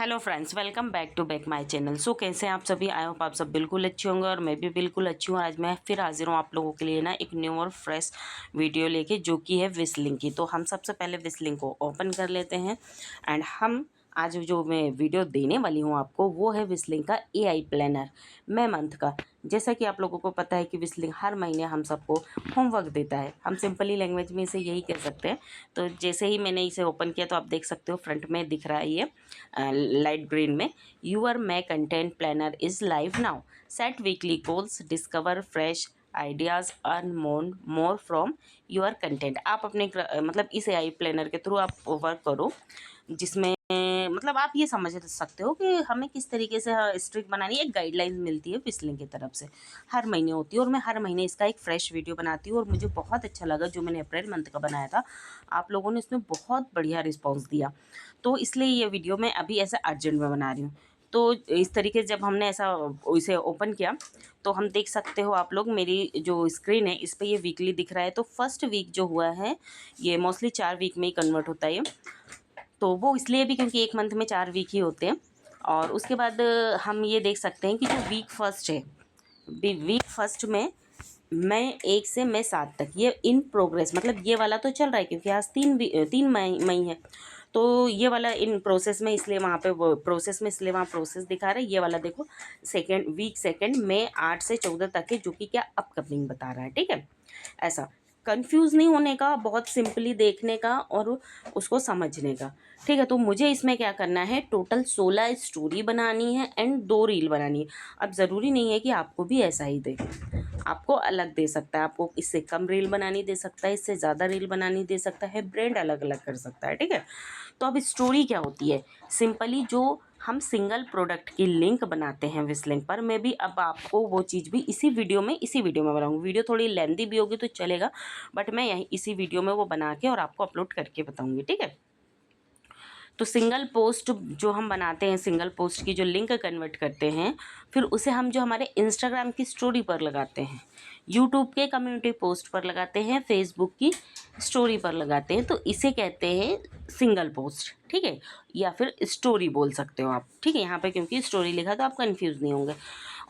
Hello friends, welcome back to back my channel. So कैसे हैं आप सभी? आई होप आप सब बिल्कुल अच्छे होंगे और मैं भी बिल्कुल अच्छी हूँ। आज मैं फिर हाजिर हूँ आप लोगों के लिए ना एक न्यू और फ्रेश वीडियो लेके, जो कि है विस्लिंग की। तो हम सबसे पहले विस्लिंग को ओपन कर लेते हैं एंड हम आज जो मैं वीडियो देने वाली हूँ आपको वो है विस्लिंग का एआई प्लानर मई मंथ का। जैसा कि आप लोगों को पता है कि विस्लिंग हर महीने हम सबको होमवर्क देता है, हम सिंपली लैंग्वेज में इसे यही कह सकते हैं। तो जैसे ही मैंने इसे ओपन किया तो आप देख सकते हो फ्रंट में दिख रहा है ये लाइट ग्रीन में, your May content planner is live now, set weekly goals, discover fresh ideas, earn more from your content. आप अपने मतलब इस एआई प्लानर के थ्रू आप वर्क करो, जिसमें मतलब आप ये समझ सकते हो कि हमें किस तरीके से स्ट्रिक बनानी है। एक गाइडलाइन मिलती है विस्लिंग की तरफ से, हर महीने होती है और मैं हर महीने इसका एक फ्रेश वीडियो बनाती हूँ और मुझे बहुत अच्छा लगा जो मैंने अप्रैल मंथ का बनाया था। आप लोगों ने इसमें बहुत बढ़िया रिस्पॉन्स दिया, तो इसलिए ये वीडियो मैं अभी ऐसा अर्जेंट में बना रही हूँ। तो इस तरीके से जब हमने ऐसा इसे ओपन किया तो हम देख सकते हो आप लोग, मेरी जो स्क्रीन है इस पर ये वीकली दिख रहा है। तो फर्स्ट वीक जो हुआ है ये मोस्टली 4 वीक में ही कन्वर्ट होता है ये, तो वो इसलिए भी क्योंकि एक मंथ में 4 वीक ही होते हैं। और उसके बाद हम ये देख सकते हैं कि जो वीक फर्स्ट है, वीक फर्स्ट में मई 1 से मई 7 तक ये इन प्रोग्रेस, मतलब ये वाला तो चल रहा है क्योंकि आज 3 मई है, तो ये वाला इन प्रोसेस में, इसलिए वहाँ पे वो प्रोसेस में, इसलिए वहाँ प्रोसेस दिखा रहा है। ये वाला देखो सेकेंड मई 8 से 14 तक है, जो कि क्या अपकमिंग बता रहा है। ठीक है, ऐसा कंफ्यूज नहीं होने का, बहुत सिंपली देखने का और उसको समझने का। ठीक है, तो मुझे इसमें क्या करना है, टोटल 16 स्टोरी बनानी है एंड 2 रील बनानी है। अब ज़रूरी नहीं है कि आपको भी ऐसा ही दे, आपको अलग दे सकता है, आपको इससे कम रील बनानी दे सकता है, इससे ज़्यादा रील बनानी दे सकता है, ब्रांड अलग अलग कर सकता है। ठीक है, तो अब स्टोरी क्या होती है, सिंपली जो हम सिंगल प्रोडक्ट की लिंक बनाते हैं विस्लिंग पर, मैं भी अब आपको वो चीज़ भी इसी वीडियो में बनाऊंगी। वीडियो थोड़ी लेंदी भी होगी तो चलेगा, बट मैं यहीं इसी वीडियो में वो बना के और आपको अपलोड करके बताऊंगी। ठीक है, तो सिंगल पोस्ट जो हम बनाते हैं, सिंगल पोस्ट की जो लिंक कन्वर्ट करते हैं, फिर उसे हम जो हमारे इंस्टाग्राम की स्टोरी पर लगाते हैं, यूट्यूब के कम्युनिटी पोस्ट पर लगाते हैं, फेसबुक की स्टोरी पर लगाते हैं, तो इसे कहते हैं सिंगल पोस्ट। ठीक है, या फिर स्टोरी बोल सकते हो आप। ठीक है, यहाँ पे क्योंकि स्टोरी लिखा तो आप कंफ्यूज नहीं होंगे।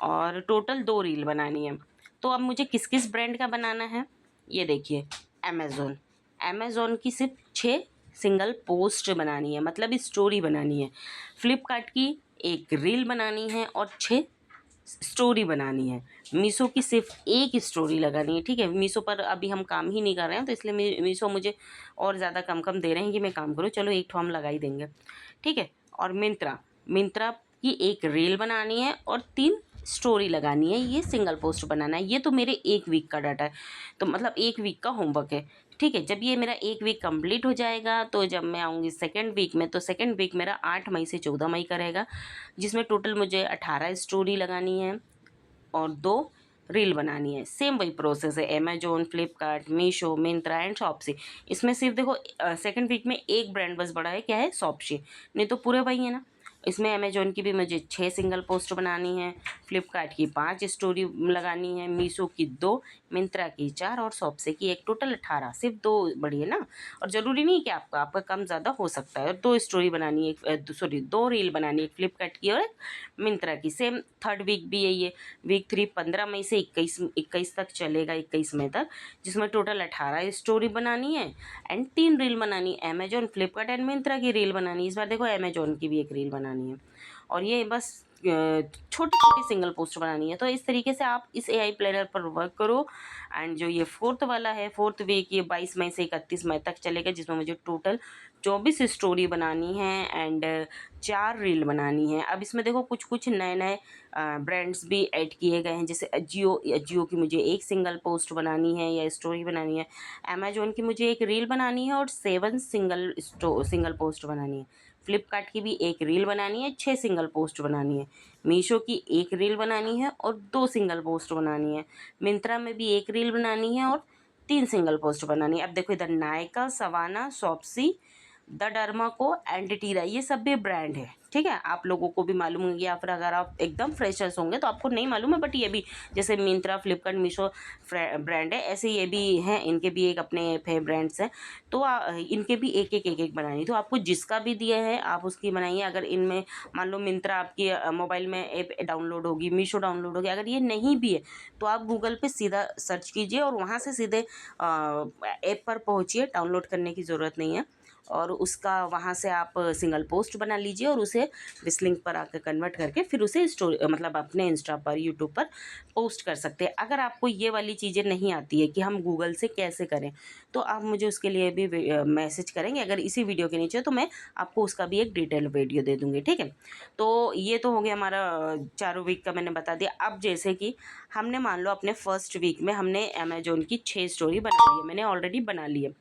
और टोटल 2 रील बनानी है। तो अब मुझे किस किस ब्रांड का बनाना है, ये देखिए, अमेज़ोन, अमेज़ोन की सिर्फ 6 सिंगल पोस्ट बनानी है, मतलब स्टोरी बनानी है। फ्लिपकार्ट की एक रील बनानी है और 6 स्टोरी बनानी है। मीशो की सिर्फ एक स्टोरी लगानी है। ठीक है, मीशो पर अभी हम काम ही नहीं कर रहे हैं, तो इसलिए मीशो मुझे और ज़्यादा कम दे रहे हैं कि मैं काम करूँ। चलो एक ठो हम लगा ही देंगे। ठीक है, और मिंत्रा, मिंत्रा की एक रील बनानी है और 3 स्टोरी लगानी है। ये सिंगल पोस्ट बनाना है। ये तो मेरे 1 वीक का डाटा है, तो मतलब 1 वीक का होमवर्क है। ठीक है, जब ये मेरा 1 वीक कंप्लीट हो जाएगा तो जब मैं आऊँगी सेकेंड वीक में, तो सेकेंड वीक मेरा 8 मई से 14 मई का रहेगा, जिसमें टोटल मुझे 18 स्टोरी लगानी है और 2 रील बनानी है। सेम वही प्रोसेस है, Amazon, Flipkart, Meesho, Myntra and Shopsy. इसमें सिर्फ देखो सेकंड वीक में एक ब्रांड बस बड़ा है, क्या है, शॉप्सी, नहीं तो पूरे वही है ना। इसमें अमेजोन की भी मुझे 6 सिंगल पोस्ट बनानी है, फ्लिपकार्ट की 5 स्टोरी लगानी है, मीशो की 2, मिंत्रा की 4 और शॉप्सी की 1, टोटल 18। सिर्फ 2 बड़ी है ना, और ज़रूरी नहीं है कि आपका कम ज़्यादा हो सकता है। और 2 स्टोरी बनानी है, सॉरी 2 रील बनानी है, फ्लिपकार्ट की और मिंत्रा की। सेम थर्ड वीक भी है ये, वीक 3 15 मई से 21 तक चलेगा, 21 मई तक, जिसमें टोटल 18 स्टोरी बनानी है एंड 3 रील बनानी है। अमेजोन, फ्लिपकार्ट एंड मिंत्रा की रील बनानी है। इस बार देखो अमेजोन की भी एक रील बनानी है, और ये बस छोटी छोटी सिंगल पोस्ट बनानी है। तो इस तरीके से आप इस एआई प्लानर पर वर्क करो। एंड जो ये फोर्थ वाला है, फोर्थ वीक, ये 22 मई से 31 मई तक चलेगा, जिसमें मुझे टोटल 24 स्टोरी बनानी है एंड 4 रील बनानी है। अब इसमें देखो कुछ कुछ नए नए ब्रांड्स भी ऐड किए गए हैं, जैसे अजियो की मुझे एक सिंगल पोस्ट बनानी है या स्टोरी बनानी है, अमेजोन की मुझे एक रील बनानी है और 7 सिंगल पोस्ट बनानी है, फ्लिपकार्ट की भी एक रील बनानी है, 6 सिंगल पोस्ट बनानी है, मीशो की एक रील बनानी है और 2 सिंगल पोस्ट बनानी है, मिंत्रा में भी एक रील बनानी है और 3 सिंगल पोस्ट बनानी है। अब देखो इधर Nykaa, Savana, Shopsy, the Derma Co, and Tira, ये सब भी ब्रांड है, ठीक है। आप लोगों को भी मालूम होंगे या फिर अगर आप एकदम फ्रेशर्स होंगे तो आपको नहीं मालूम है, बट ये भी जैसे मिंत्रा, फ्लिपकार्ट, मीशो ब्रांड है, ऐसे ये भी हैं, इनके भी एक अपने है ब्रांड्स हैं। तो इनके भी एक एक बनानी, तो आपको जिसका भी दिया है आप उसकी बनाइए। अगर इनमें मान लो मिंत्रा आपकी मोबाइल में ऐप डाउनलोड होगी, मीशो डाउनलोड होगी, अगर ये नहीं भी है तो आप गूगल पे सीधा सर्च कीजिए और वहाँ से सीधे ऐप पर पहुँचिए, डाउनलोड करने की ज़रूरत नहीं है। और उसका वहाँ से आप सिंगल पोस्ट बना लीजिए और उसे विस्लिंग पर आकर कन्वर्ट करके फिर उसे स्टोरी मतलब अपने इंस्टा पर, यूट्यूब पर पोस्ट कर सकते हैं। अगर आपको ये वाली चीज़ें नहीं आती है कि हम गूगल से कैसे करें, तो आप मुझे उसके लिए भी मैसेज करेंगे अगर इसी वीडियो के नीचे, तो मैं आपको उसका भी एक डिटेल वीडियो दे दूँगी, ठीक है। तो ये तो हो गया हमारा चारों वीक का, मैंने बता दिया। अब जैसे कि हमने मान लो अपने फर्स्ट वीक में हमने अमेजोन की 6 स्टोरी बना ली है, मैंने ऑलरेडी बना ली है,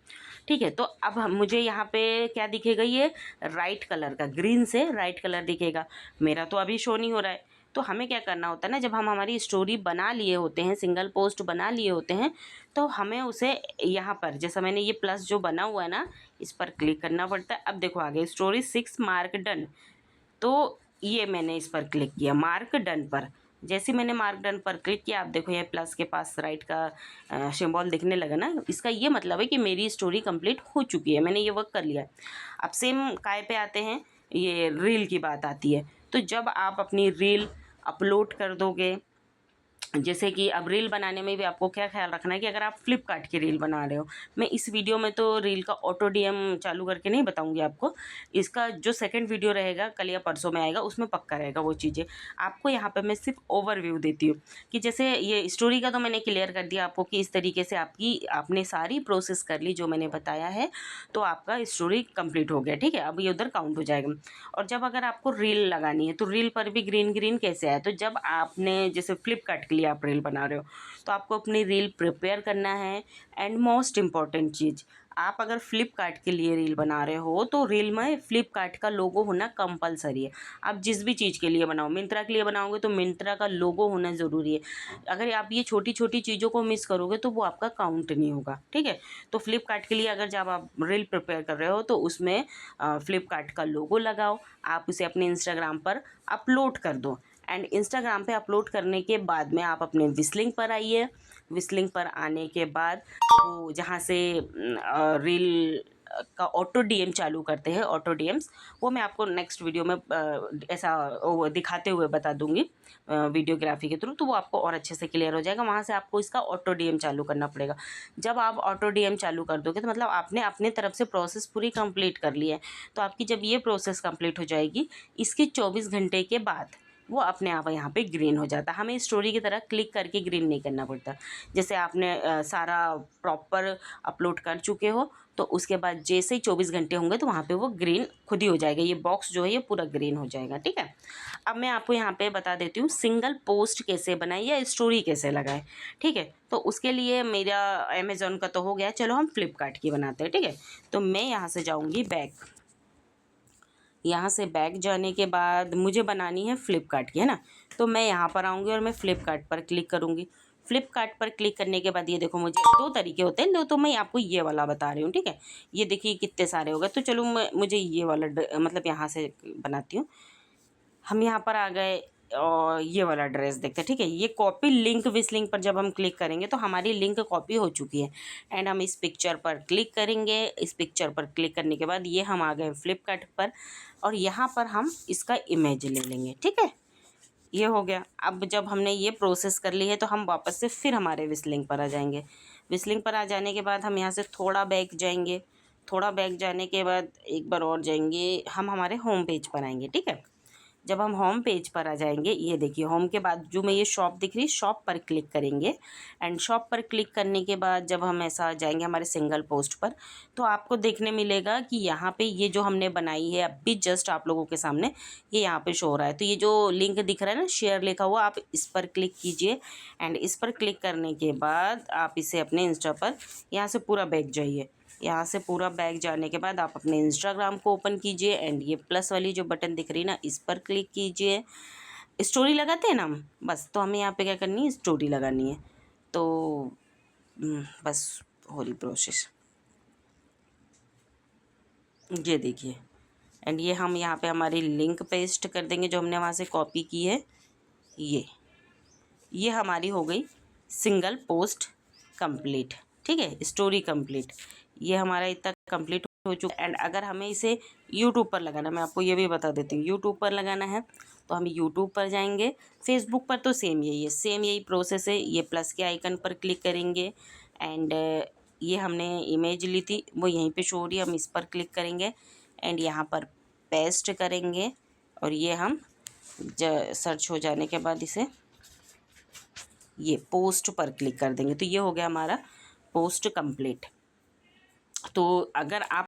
ठीक है। तो अब मुझे यहाँ पे क्या दिखेगा, ये राइट कलर का, ग्रीन से राइट कलर दिखेगा। मेरा तो अभी शो नहीं हो रहा है। तो हमें क्या करना होता है ना, जब हम हमारी स्टोरी बना लिए होते हैं, सिंगल पोस्ट बना लिए होते हैं, तो हमें उसे यहाँ पर, जैसा मैंने ये प्लस जो बना हुआ है ना, इस पर क्लिक करना पड़ता है। अब देखो आगे स्टोरी 6 मार्क डन, तो ये मैंने इस पर क्लिक किया मार्क डन पर। जैसे मैंने मार्क डन पर क्लिक किया, आप देखो ये प्लस के पास राइट का सिंबल दिखने लगा ना, इसका ये मतलब है कि मेरी स्टोरी कंप्लीट हो चुकी है, मैंने ये वर्क कर लिया है। अब सेम काय पे आते हैं, ये रील की बात आती है। तो जब आप अपनी रील अपलोड कर दोगे, जैसे कि अब रील बनाने में भी आपको क्या ख्याल रखना है कि अगर आप फ्लिपकार्ट की रील बना रहे हो, मैं इस वीडियो में तो रील का ऑटो डीएम चालू करके नहीं बताऊंगी आपको, इसका जो सेकंड वीडियो रहेगा कल या परसों में आएगा, उसमें पक्का रहेगा वो चीज़ें। आपको यहाँ पे मैं सिर्फ ओवरव्यू देती हूँ कि जैसे ये स्टोरी का तो मैंने क्लियर कर दिया आपको कि इस तरीके से आपने सारी प्रोसेस कर ली जो मैंने बताया है, तो आपका स्टोरी कंप्लीट हो गया, ठीक है। अब ये उधर काउंट हो जाएगा। और जब अगर आपको रील लगानी है तो रील पर भी ग्रीन ग्रीन कैसे आया, तो जब आपने जैसे फ्लिपकार्ट के लिए आप रील बना रहे हो तो आपको अपनी रील प्रिपेयर करना है। एंड मोस्ट इम्पॉर्टेंट चीज़, आप अगर फ्लिपकार्ट के लिए रील बना रहे हो तो रील में फ्लिपकार्ट का लोगो होना कंपलसरी है। आप जिस भी चीज़ के लिए बनाओ, मिंत्रा के लिए बनाओगे तो मिंत्रा का लोगो होना ज़रूरी है। अगर आप ये छोटी छोटी चीज़ों को मिस करोगे तो वो आपका काउंट नहीं होगा, ठीक है। तो फ्लिपकार्ट के लिए अगर जब आप रील प्रिपेयर कर रहे हो तो उसमें फ्लिपकार्ट का लोगो लगाओ, आप उसे अपने इंस्टाग्राम पर अपलोड कर दो। एंड इंस्टाग्राम पे अपलोड करने के बाद में आप अपने विस्लिंग पर आइए। विस्लिंग पर आने के बाद वो जहाँ से रील का ऑटो डीएम चालू करते हैं, ऑटो डीएम्स, वो मैं आपको नेक्स्ट वीडियो में ऐसा वो दिखाते हुए बता दूंगी वीडियोग्राफी के थ्रू, तो वो आपको और अच्छे से क्लियर हो जाएगा। वहाँ से आपको इसका ऑटो डीएम चालू करना पड़ेगा। जब आप ऑटो डीएम चालू कर दोगे तो मतलब आपने अपने तरफ से प्रोसेस पूरी कंप्लीट कर ली है। तो आपकी जब ये प्रोसेस कंप्लीट हो जाएगी, इसके 24 घंटे के बाद वो अपने आप यहाँ पे ग्रीन हो जाता है। हमें स्टोरी की तरह क्लिक करके ग्रीन नहीं करना पड़ता। जैसे आपने सारा प्रॉपर अपलोड कर चुके हो तो उसके बाद जैसे ही 24 घंटे होंगे तो वहाँ पे वो ग्रीन खुद ही हो जाएगा, ये बॉक्स जो है ये पूरा ग्रीन हो जाएगा, ठीक है। अब मैं आपको यहाँ पे बता देती हूँ सिंगल पोस्ट कैसे बनाए या स्टोरी कैसे लगाए, ठीक है। तो उसके लिए मेरा अमेज़ॉन का तो हो गया, चलो हम फ्लिपकार्ट की बनाते हैं, ठीक है। तो मैं यहाँ से जाऊँगी बैक, यहाँ से बैक जाने के बाद मुझे बनानी है फ्लिपकार्ट की, है ना। तो मैं यहाँ पर आऊँगी और मैं फ्लिपकार्ट पर क्लिक करूँगी। फ्लिपकार्ट पर क्लिक करने के बाद ये देखो, मुझे दो तरीके होते हैं, दो तो मैं आपको ये वाला बता रही हूँ, ठीक है। ये देखिए कितने सारे हो गए, तो चलो मुझे ये वाला मतलब यहाँ से बनाती हूँ। हम यहाँ पर आ गए और ये वाला ड्रेस देखते हैं, ठीक है। ये कॉपी लिंक, विस लिंक पर जब हम क्लिक करेंगे तो हमारी लिंक कॉपी हो चुकी है। एंड हम इस पिक्चर पर क्लिक करेंगे। इस पिक्चर पर क्लिक करने के बाद ये हम आ गए फ्लिपकार्ट पर और यहाँ पर हम इसका इमेज ले लेंगे, ठीक है। ये हो गया। अब जब हमने ये प्रोसेस कर ली है तो हम वापस से फिर हमारे विस्लिंग पर आ जाएंगे। विस्लिंग पर आ जाने के बाद हम यहाँ से थोड़ा बैक जाएंगे। थोड़ा बैक जाने के बाद एक बार और जाएंगे, हम हमारे होम पेज पर आएंगे, ठीक है। जब हम होम पेज पर आ जाएंगे, ये देखिए होम के बाद जो में ये शॉप दिख रही है, शॉप पर क्लिक करेंगे। एंड शॉप पर क्लिक करने के बाद जब हम ऐसा आ जाएंगे हमारे सिंगल पोस्ट पर, तो आपको देखने मिलेगा कि यहाँ पे ये जो हमने बनाई है अभी जस्ट आप लोगों के सामने ये यहाँ पे शो हो रहा है। तो ये जो लिंक दिख रहा है ना, शेयर लिखा हुआ, आप इस पर क्लिक कीजिए। एंड इस पर क्लिक करने के बाद आप इसे अपने इंस्टा पर यहाँ से पूरा बैक जाइए। यहाँ से पूरा बैक जाने के बाद आप अपने इंस्टाग्राम को ओपन कीजिए। एंड ये प्लस वाली जो बटन दिख रही है ना, इस पर क्लिक कीजिए। स्टोरी लगाते हैं ना हम, बस तो हमें यहाँ पे क्या करनी है, स्टोरी लगानी है। तो बस हो रही प्रोसेस। ये देखिए, एंड ये हम यहाँ पे हमारी लिंक पेस्ट कर देंगे जो हमने वहाँ से कॉपी की है। ये हमारी हो गई सिंगल पोस्ट कंप्लीट। ठीक है, स्टोरी कंप्लीट। ये हमारा इतना कंप्लीट हो चुका। एंड अगर हमें इसे यूट्यूब पर लगाना, मैं आपको ये भी बता देती हूँ, यूट्यूब पर लगाना है तो हम यूट्यूब पर जाएंगे। फेसबुक पर तो सेम यही है, सेम यही प्रोसेस है। ये प्लस के आइकन पर क्लिक करेंगे एंड ये हमने इमेज ली थी वो यहीं पे शो हो रही है, हम इस पर क्लिक करेंगे एंड यहाँ पर पेस्ट करेंगे और ये हम सर्च हो जाने के बाद इसे ये पोस्ट पर क्लिक कर देंगे। तो ये हो गया हमारा पोस्ट कंप्लीट। तो अगर आप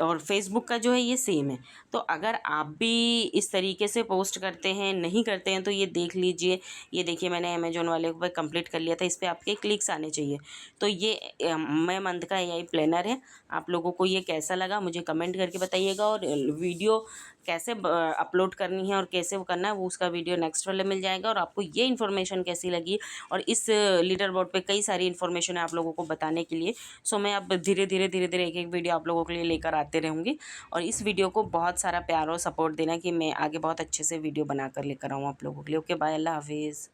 और फेसबुक का जो है ये सेम है। तो अगर आप भी इस तरीके से पोस्ट करते हैं, नहीं करते हैं, तो ये देख लीजिए। ये देखिए मैंने अमेजोन वाले पर कंप्लीट कर लिया था, इस पर आपके क्लिक्स आने चाहिए। तो ये मैं मंथ का एआई प्लानर है। आप लोगों को ये कैसा लगा मुझे कमेंट करके बताइएगा, और वीडियो कैसे अपलोड करनी है और कैसे वो करना है वो उसका वीडियो नेक्स्ट वाले मिल जाएगा। और आपको ये इन्फॉर्मेशन कैसी लगी, और इस लीडर बोर्ड पर कई सारी इन्फॉर्मेशन है आप लोगों को बताने के लिए। सो मैं अब धीरे धीरे एक वीडियो आप लोगों के लिए लेकर आते रहूँगी। और इस वीडियो को बहुत सारा प्यार और सपोर्ट देना कि मैं आगे बहुत अच्छे से वीडियो बनाकर लेकर आऊँ आप लोगों के लिए। ओके बाय, अल्लाह हाफिज़।